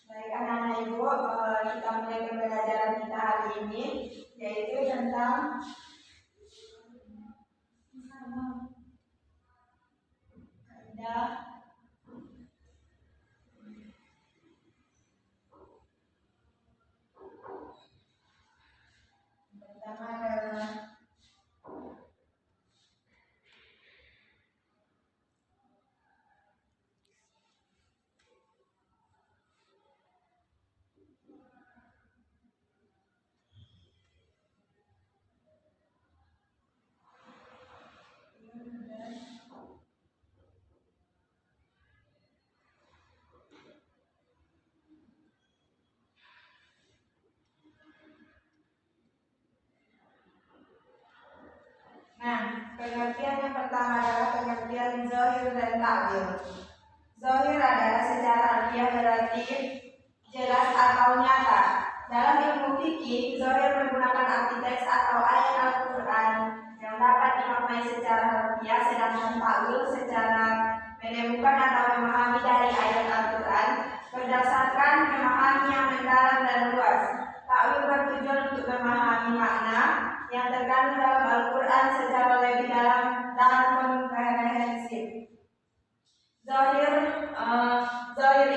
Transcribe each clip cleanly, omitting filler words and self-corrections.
Baik anak-anak ibu, kita mulai pembelajaran kita hari ini, yaitu tentang kaidah pertama adalah pengertian yang pertama adalah pengertian zahir dan takwil. Zahir adalah secara harfiah berarti jelas atau nyata. Dalam ilmu fikih, zahir menggunakan arti teks atau ayat Al-Quran yang dapat dimaknai secara harfiah, sedangkan takwil secara menemukan atau memahami dari ayat Al-Quran berdasarkan memahami yang mendalam dan luas. Takwil bertujuan untuk memahami makna yang terkandung dalam Al-Quran secara lebih dalam dan komprehensif. Zahir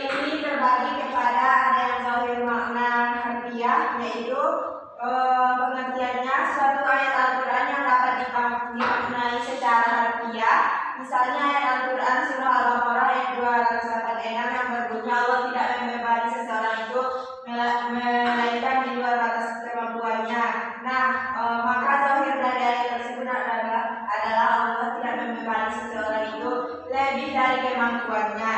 ini terbagi kepada ada yang zahir makna harfiah, yaitu pengertiannya suatu ayat Al-Quran yang dapat dimaknai secara harfiah. Misalnya ayat Al-Quran surah Al-Baqarah ayat 286 yang berbunyi Allah tidak membebani seseorang itu melainkan di luar batas kemampuannya. Maka zahir dari ayat tersebut adalah Allah tidak membebani seseorang itu lebih dari kemampuannya.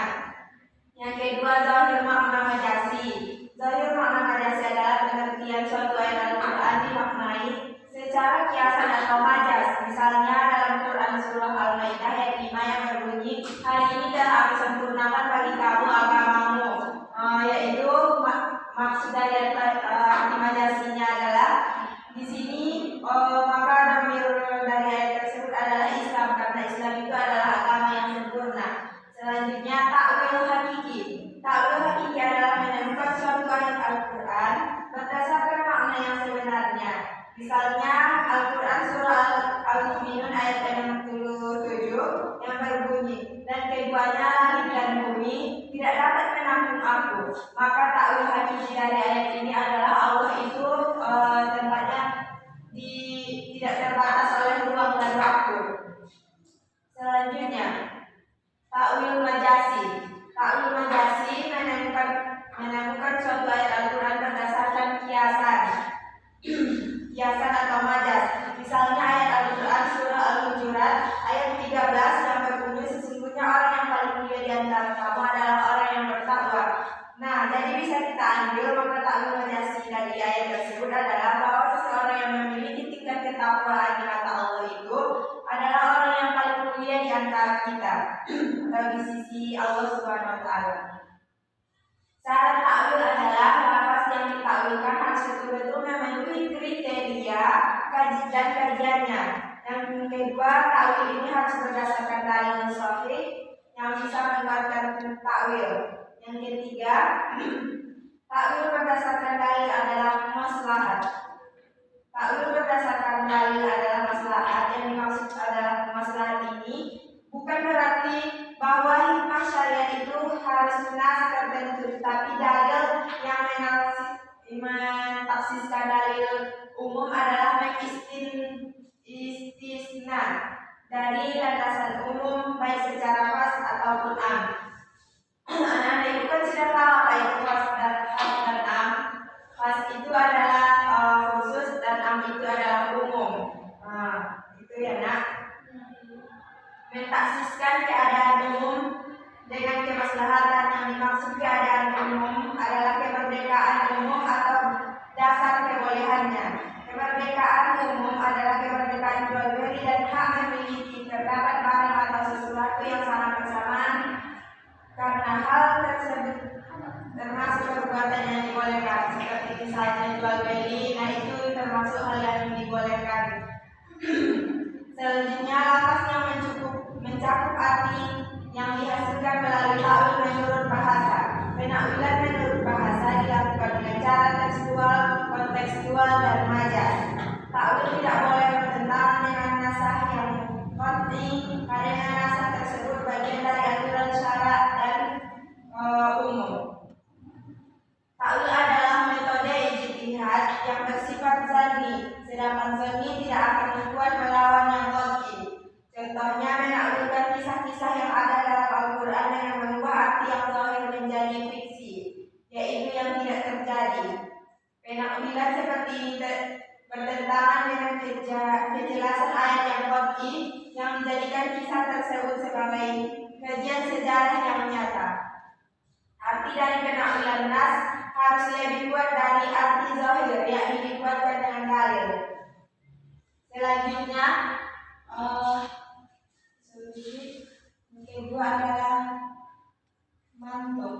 Yang kedua, zahir makna majasi. Zahir makna majasi adalah pengertian suatu ayat Al-Quran dimaknai secara kiasan atau majas. Misalnya dalam Quran surah Al-Maidah ayat 5 yang berbunyi, hari ini telah aku sempurnakan bagi kamu agamamu. Yaitu maksud dari arti majasinya adalah di sini maka dhamir dari ayat tersebut adalah Islam, karena Islam itu adalah agama yang sempurna. Selanjutnya, takwil hakiki. Takwil hakiki adalah menemukan suatu ayat Al-Quran berdasarkan makna yang sebenarnya. Misalnya Al-Quran surah Al-Mu'minun ayat 67 yang berbunyi, dan keduanya langit dan bumi tidak dapat menampung aku. Maka takwil hakiki dari ayat ini adalah Allah itu tempatnya tidak terbatas oleh ruang dan waktu. Selanjutnya, takwil majasi. Takwil majasi menemukan suatu ayat Al-Quran berdasarkan kiasan atau majas. Misalnya ayat Al-Quran surah Al-Hujurat ayat 13 yang berbunyi, sesungguhnya orang yang paling mulia di antara kamu adalah orang yang bertakwa. Jadi bisa kita ambil maka takwil majasi dari ayat tersebut adalah bahwa seseorang yang memiliki tingkat ketakwaan di mata Allah itu adalah orang yang paling mulia di antara kita atau di sisi Allah Subhanahu wa taala. Syarat takwil adalah lafaz yang ditakwilkan harus betul-betul memenuhi kriteria dan kajiannya. Yang kedua, takwil ini harus berdasarkan dalil sahih yang bisa menguatkan takwil. Yang ketiga, takwil berdasarkan dalil adalah maslahat. Takwil berdasarkan dalil adalah maslahat. Yang dimaksud adalah maslahat ini bukan berarti bahwa hikmah syariat itu harus nas tertentu, tapi dalil yang mentaksiskan dalil umum adalah mengistisna dari landasan umum baik secara khas ataupun am. Anak-anak ibu kan sudah tahu apa itu khas dan am. Khas itu adalah khusus dan am itu adalah umum. Itu ya nak. Mentaksiskan keadaan umum dengan kemaslahatan. Yang dimaksud keadaan umum adalah kemerdekaan umum atau dasar kebolehannya. Kemerdekaan umum adalah kemerdekaan jual beli dan hak memiliki terdapat barang atau sesuatu yang sama bersamaan karena hal tersebut termasuk perbuatan yang dibolehkan, seperti misalnya jual beli. Itu termasuk hal yang dibolehkan. Selanjutnya, lafaz yang mencakup arti yang dihasilkan kembali takwil menurut bahasa. Penakwilan menurut bahasa dilakukan dengan cara tekstual, kontekstual, dan majas. Takwil tidak boleh bertentangan dengan nasah yang penting karena nasah tersebut bagian dari aturan syarat dan umum. Takwil adalah metode ijtihad yang bersifat zanni, sedangkan zanni tidak akan berbuat melawan yang qat'i. Contohnya menakwilkan kisah-kisah yang ada dalam Al-Quran dengan mengubah arti yang zahir menjadi fiksi, yaitu yang tidak terjadi. Penakwilan seperti ini bertentangan dengan kejelasan ayat yang qat'i yang menjadikan kisah tersebut sebagai kajian sejarah yang nyata. Arti dari penakwilan nas harusnya dibuat dari arti zahir, yakni dibuatkan dengan dalil. Selanjutnya, yang kedua adalah mantuk.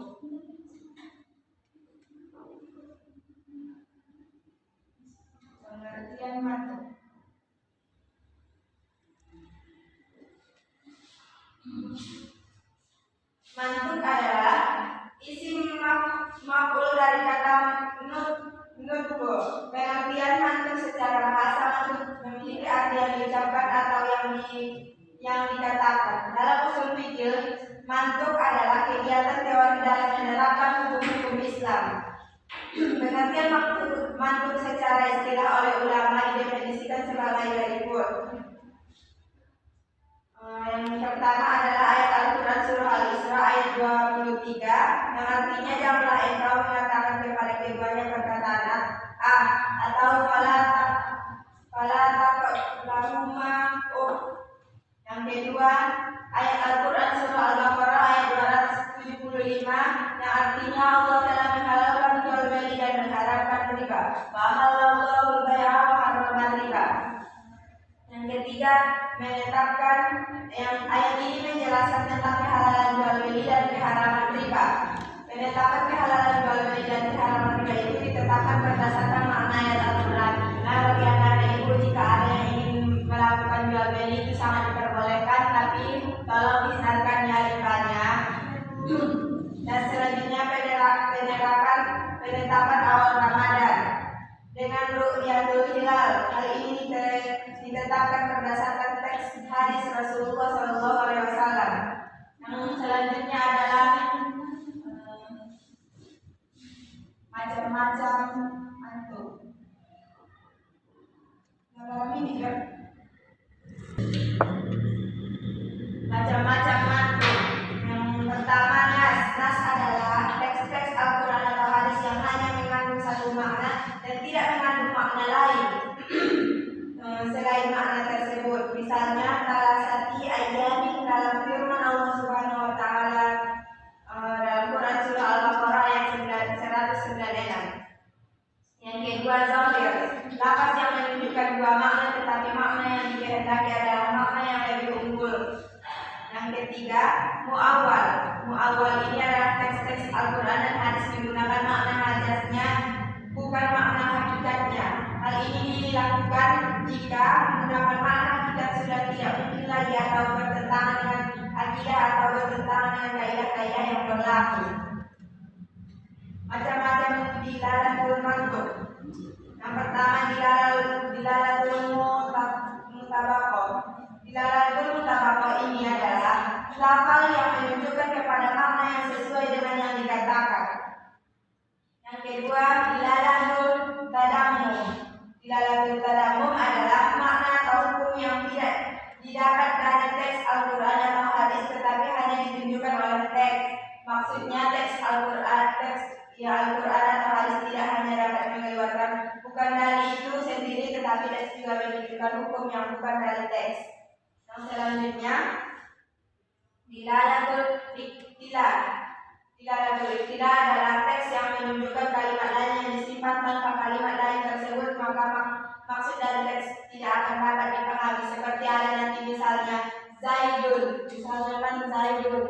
Pengertian mantuk. Mantuk adalah isim maf'ul dari kata nutku. Pengertian mantuk secara bahasa mantuk memiliki arti yang diucapkan atau yang dikatakan. Dalam usul fikih, mantuk adalah kegiatan teori dalam menerapkan hukum-hukum Islam. Pengertian mantuk secara istilah oleh ulama didefinisikan sebagai berikut. Yang pertama adalah ayat Al-Quran surah Al-Isra ayat 23 yang artinya janganlah engkau mengatakan kepada keduanya perkataan atau fala taqulahuma Yang kedua, ayat Al-Quran surah Al-Baqarah ayat 275 yang artinya Allah telah menghalalkan jual beli dan mengharamkan riba. Wa halallahu al-bai'a wa harrama riba. Yang ketiga, menetapkan yang ayat ini menjelaskan tentang kehalalan jual beli dan keharaman riba. Penetapan kehalalan jual beli dan keharaman riba itu ditetapkan berdasarkan makna ayat Al-Quran. Nah, bagi anak ibu jika ada yang ingin melakukan jual beli itu sangat diperbolehkan, tapi tolong dihindarkan ya ribanya. Dan selanjutnya penetapan awal Ramadan dengan ru'yatul hilal. Hal ini ditetapkan berdasarkan teks hadis Rasulullah SAW. Yang selanjutnya adalah macam-macam mantuk. Macam-macam mantuk. Yang pertama nas adalah teks-teks Al-Quran atau hadis yang hanya mengandung satu makna dan tidak mengandung makna lain selain makna tersebut. Misalnya salasati ayamin dalam firman Allah Subhanahu wa taala dalam Quran surah Al-Baqarah ayat 196. Yang kedua zahir, lafaz yang menunjukkan dua makna tetapi makna yang dikehendaki adalah makna yang lebih unggul. Yang ketiga mu'awwal. Mu'awwal ini adalah teks-teks Al-Quran dan hadis menggunakan makna majaznya bukan makna hakikatnya. Hal ini dilakukan jika menggunakan makna hakikat sudah tidak mungkin lagi atau bertentangan dengan akidah atau bertentangan dengan kaidah-kaidah yang berlaku. Macam-macam dilalatul mantuk. Yang pertama dilalatul mutabaqah. Dilalatul mutabaqah ini adalah lafal yang menunjukkan kepada makna yang sesuai dengan yang dikatakan. Yang kedua dilalatul tadammum. Dilalatul tadammum adalah makna atau hukum yang tidak didapat dari teks Al-Quran atau hadis tetapi hanya ditunjukkan oleh teks. Maksudnya teks Al-Quran atau hadis tidak hanya dapat mengeluarkan bukan dari itu sendiri tetapi teks juga menunjukkan hukum yang bukan dari teks. Yang selanjutnya dilalatul iktilah. Dilalatul iktilah adalah teks yang menunjukkan kalimat lain yang disimpan tanpa kalimat lain tersebut, maka maksud dari teks tidak akan dapat dipahami. Seperti ada nanti misalnya Zaidun, misalnya kan Zaidun.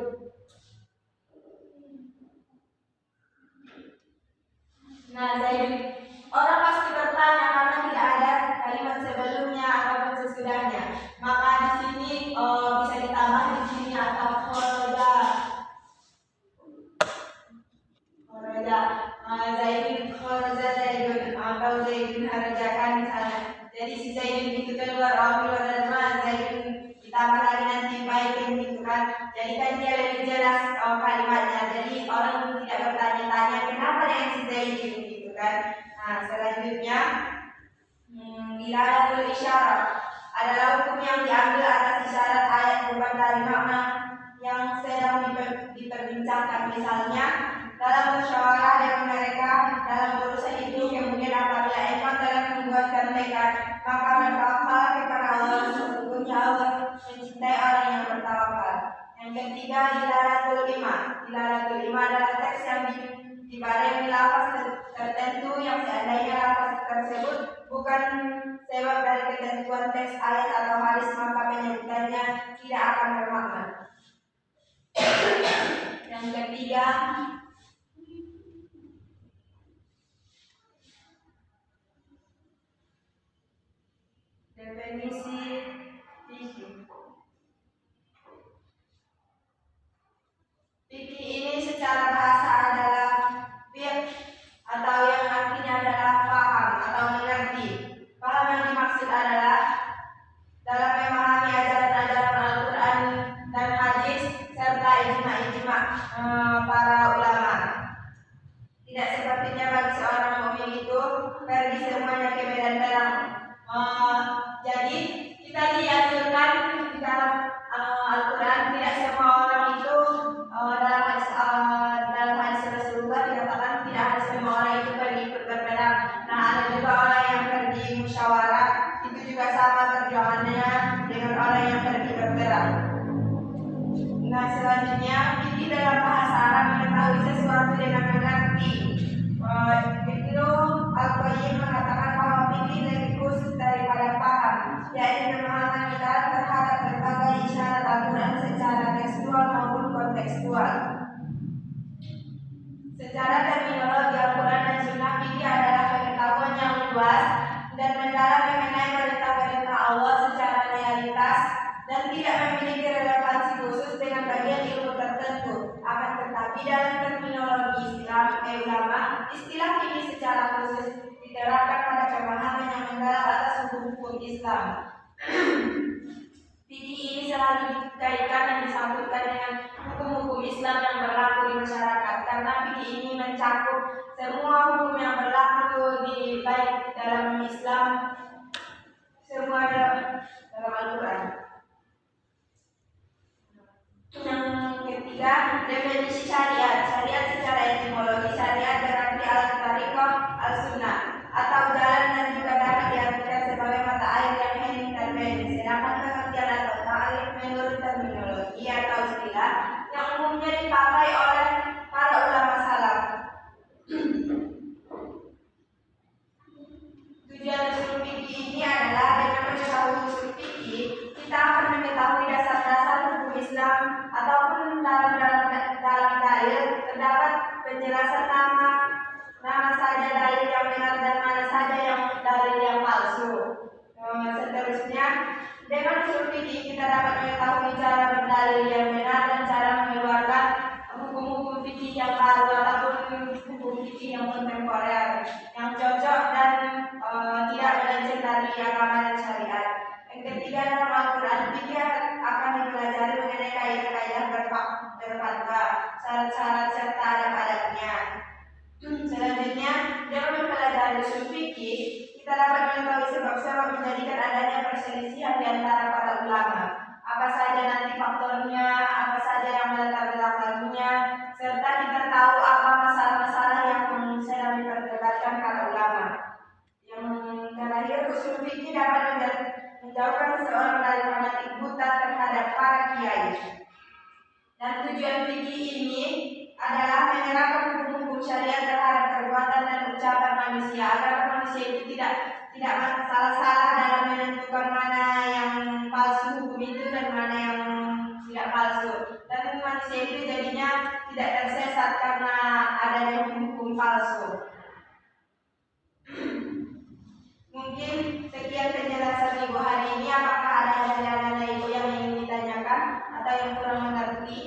Nah, Zaidun, orang pasti bertanya karena tidak ada kalimat sebelumnya ataupun sesudahnya. Maka di sini bisa ditambah di sini atau kholoda. menjadikan dia lebih jelas kalimatnya. Jadi orang tidak bertanya-tanya kenapa dengan si Zaidin gitu kan. Nah selanjutnya dilalatul isyarat adalah hukum yang diambil atas isyarat ayat bukan dari makna yang sedang diperbincangkan. Misalnya dalam musyawarah dengan mereka dalam urusan itu, kemudian apabila emang dalam membuatkan mereka maka bertawakal kepada Allah, sesungguhnya Allah mencintai orang yang bertawakal. Yang ketiga dilalatul iman. Dilalatul iman adalah teks yang dibarengi lafaz tertentu yang seandainya lafaz tersebut bukan sebab dari ketentuan teks ayat atau hadis maka penyebutannya tidak akan bermakna. Yang ketiga definisi fikih. Fikih ini secara bahasa adalah fiqh atau yang artinya adalah paham atau mengerti. Paham yang dimaksud adalah dalam memahami ajaran-ajaran Al-Quran dan hadis serta ijma' para ulama. Tidak sepertinya bagi seorang mukmin itu pergi semuanya ke medan perang. Jadi kita dianjurkan di dalam Al-Quran tidak semua orang itu dalam hadis Rasulullah dikatakan tidak harus semua orang itu pergi ikut berperang. Nah ada juga orang yang pergi musyawarah, itu juga sama perjuangannya dengan orang yang pergi berperang. Nah selanjutnya fikih dalam bahasa Arab mengetahui sesuatu dengan mengerti. Ibnu Al-Qayyim mengatakan bahwa fikih lebih khusus daripada paham, yaitu memahami terhadap berbagai isyarat Al-Quran secara tekstual maupun kontekstual. Secara terminologi Al-Quran dan Sunnah, fikih adalah pengetahuan yang luas dan mendalam mengenai perintah-perintah Allah secara realitas dan tidak memiliki relevansi khusus dengan bagian ilmu tertentu. Akan tetapi dalam terminologi Islam ulama, istilah fikih secara khusus diterapkan pada pemahaman yang mendalam atas hukum-hukum Islam. Fikih ini selalu dikaitkan dan disambutkan dengan hukum-hukum Islam yang berlaku di masyarakat, karena fikih ini mencakup semua hukum yang berlaku di baik dalam Islam, semua dalam Al-Quran. Yang ketiga, definisi syariat. Syariat secara etimologi, syariat berarti al-tariqah al-sunnah atau jalan dan juga dapat diartikan sebagai mata air yang hening dan pendek. Sedangkan pengertian atau ta'rif menurut terminologi atau istilah yang umumnya dipakai oleh para ulama salaf. Tujuan usul fikih ini adalah dengan mengetahui usul fikih kita akan mengetahui dasar-dasar hukum Islam, ataupun dalam dalil terdapat penjelasan nama saja dalil yang benar dan mana saja yang dalil yang palsu. Seterusnya dengan usul fikih kita dapat mengetahui cara berdalil yang benar dan cara mengeluarkan hukum-hukum fikih yang baru ataupun hukum fikih yang kontemporer yang cocok dan tidak melenceng dari agama dan syariat. Yang ketiga, dalam Al-Quran fikih akan dipelajari mengenai kaidah-kaidah berfatwa, syarat-syarat serta adab-adabnya. Selanjutnya, dalam mempelajari usul fikih kita dapat mengetahui sebab-sebab menjadikan adanya perselisihan di antara para ulama. Apa saja nanti faktornya, apa saja yang melatar belakanginya, serta kita tahu apa masalah-masalah yang sedang diperdebatkan para ulama. Yang terakhir, usul fikih dapat menjauhkan seseorang dari fanatik buta terhadap para kiai. Dan tujuan fikih ini adalah menerapkan hukum-hukum syariat terhadap perbuatan dan ucapan manusia agar manusia itu tidak salah-salah dalam menentukan mana yang palsu hukum itu dan mana yang tidak palsu. Dan manusia itu jadinya tidak tersesat karena adanya hukum palsu. Mungkin sekian penjelasan Ibu hari ini. Apakah ada dari anak-anak Ibu yang ingin ditanyakan atau yang kurang mengerti?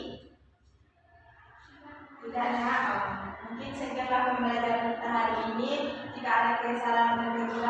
Tidak ada. Mungkin sekianlah pembelajaran kita hari ini. Jika ada kesalahan dan kekurangan